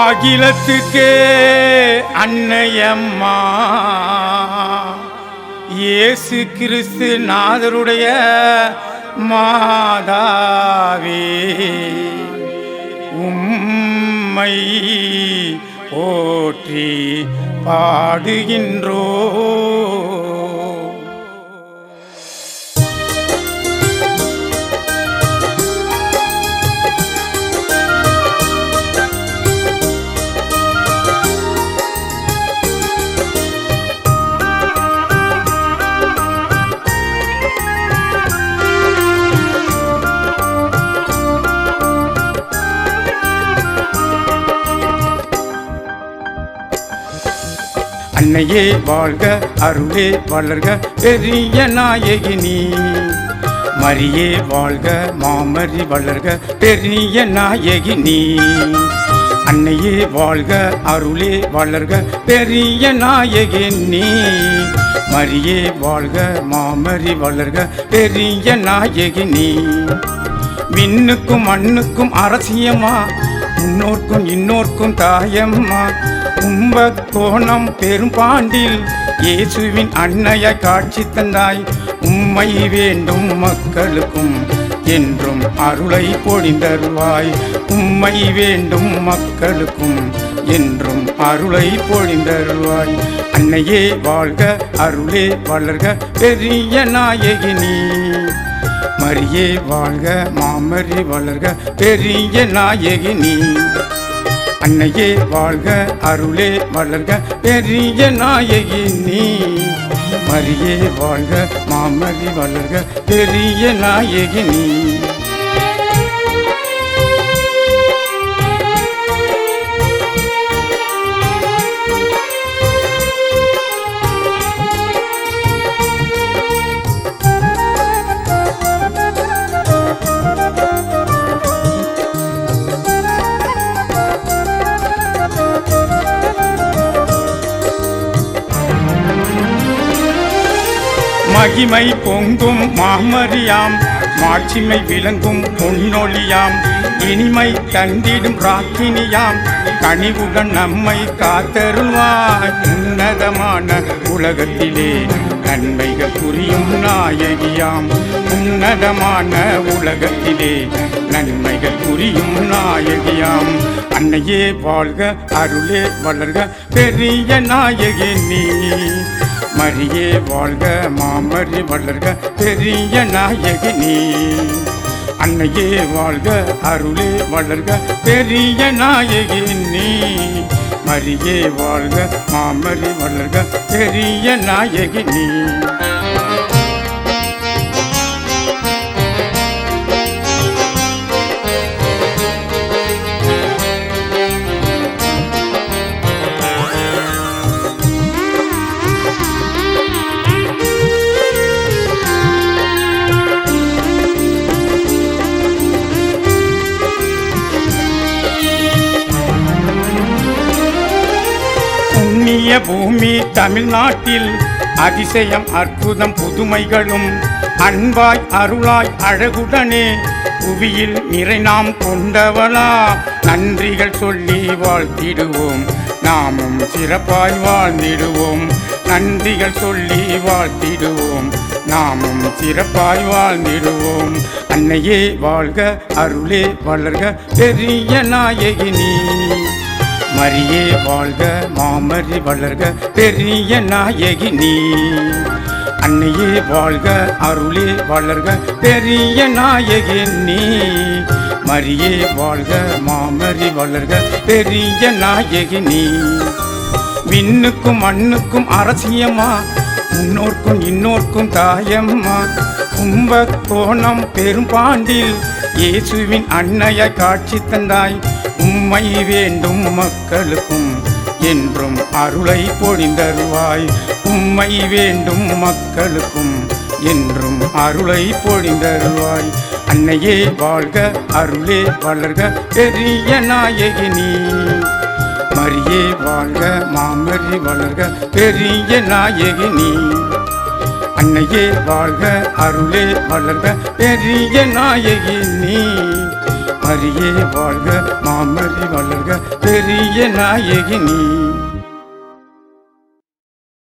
அகிலத்துக்கே அன்னையம்மா இயேசு கிறிஸ்து நாதருடைய மாதாவே உம்மை போற்றி பாடுகின்றோ. அன்னையே வாழ்க, அருளே வளர்க, பெரிய நாயகினி. மரியே வாழ்க, மாமரி வளர்க, பெரிய நாயகினி. அன்னையே வாழ்க, அருளே வளர்க, பெரிய நாயகினி. மரியே வாழ்க, மாமரி வளர்க, பெரிய நாயகினி. விண்ணுக்கும் மண்ணுக்கும் அரசியம்மா, முன்னோர்க்கும் இன்னோர்க்கும் தாயம்மா. கும்பகோணம் பெரும்பாண்டில் இயேசுவின் அன்னைய காட்சி தந்தாய். உம்மை வேண்டும் மக்களுக்கும் என்றும் அருளை பொழிந்தருவாய். உம்மை வேண்டும் மக்களுக்கும் என்றும் அருளை பொழிந்தருவாய். அன்னையே வாழ்க, அருளே வளர்க, பெரிய நாயகினி. மரியே வாழ்க, மாமரி வளர்க, பெரிய நாயகினி. அன்னையே வாழ்க, அருளே வளர்க, பெரிய நாயகினி. மரியே வாழ்க, மாமரி வளர்க, பெரிய நாயகினி. மகிமை பொங்கும் மாமரியாம், மாட்சிமை விளங்கும் பொன்னொழியாம். இனிமை தந்திடும் ராக்கினியாம், கனிவுடன் நம்மை காத்தருள்வாய். உன்னதமான உலகத்திலே நன்மைகள் புரியும் நாயகியாம். உன்னதமான உலகத்திலே நன்மைகள் புரியும் நாயகியாம். அன்னையே வாழ்க, அருளே வளர்க, பெரிய நாயகினி. மரியே வாழ்க, மாமரி வளர்க, பெரிய நாயகினி. அன்னையே வாழ்க, அருளே வளர்க, பெரிய நாயகினி. மரியே வாழ்க, மாமரி வளர்க, பெரிய நாயகினி. பூமி தமிழ்நாட்டில் அதிசயம் அற்புதம் புதுமைகளும் அன்பாய் அருளாய் அழகுடனே புவியில் நிறை நாம் கொண்டவளா. நன்றிகள் சொல்லி வாழ்த்திடுவோம், நாமும் சிறப்பாய் வாழ்ந்திடுவோம். நன்றிகள் சொல்லி வாழ்த்திடுவோம், நாமும் சிறப்பாய் வாழ்ந்திடுவோம். அன்னையே வாழ்க, அருளே வளர்க, பெரிய நாயகினி. மரியே வாழ்க, மாமரி வளர்க, பெரிய நாயகினி. அன்னையே வாழ்க, அருளே வளர்க, பெரிய நாயகினி. மரியே வாழ்க, மாமரி வளர்க, பெரிய நாயகினி. விண்ணுக்கும் மண்ணுக்கும் அரசியம்மா, முன்னோர்க்கும் இன்னோர்க்கும் தாயம்மா. கும்பகோணம் பெரும்பாண்டில் இயேசுவின் அன்னைய காட்சி தந்தாய். உம்மை வேண்டும் மக்களுக்கும் என்றும் அருளை பொழிந்தருவாய். உம்மை வேண்டும் மக்களுக்கும் என்றும் அருளை பொழிந்தருவாய். அன்னையே வாழ்க, அருளே வளர்க, பெரிய நாயகினி. மரியே வாழ்க, மாமரி வளர்க, பெரிய நாயகினி. அன்னையே வாழ்க, அருளே வளர்க, பெரிய நாயகினி. மரியே வாழ்க மாமரி வளர்க பெரிய நாயகி நீ.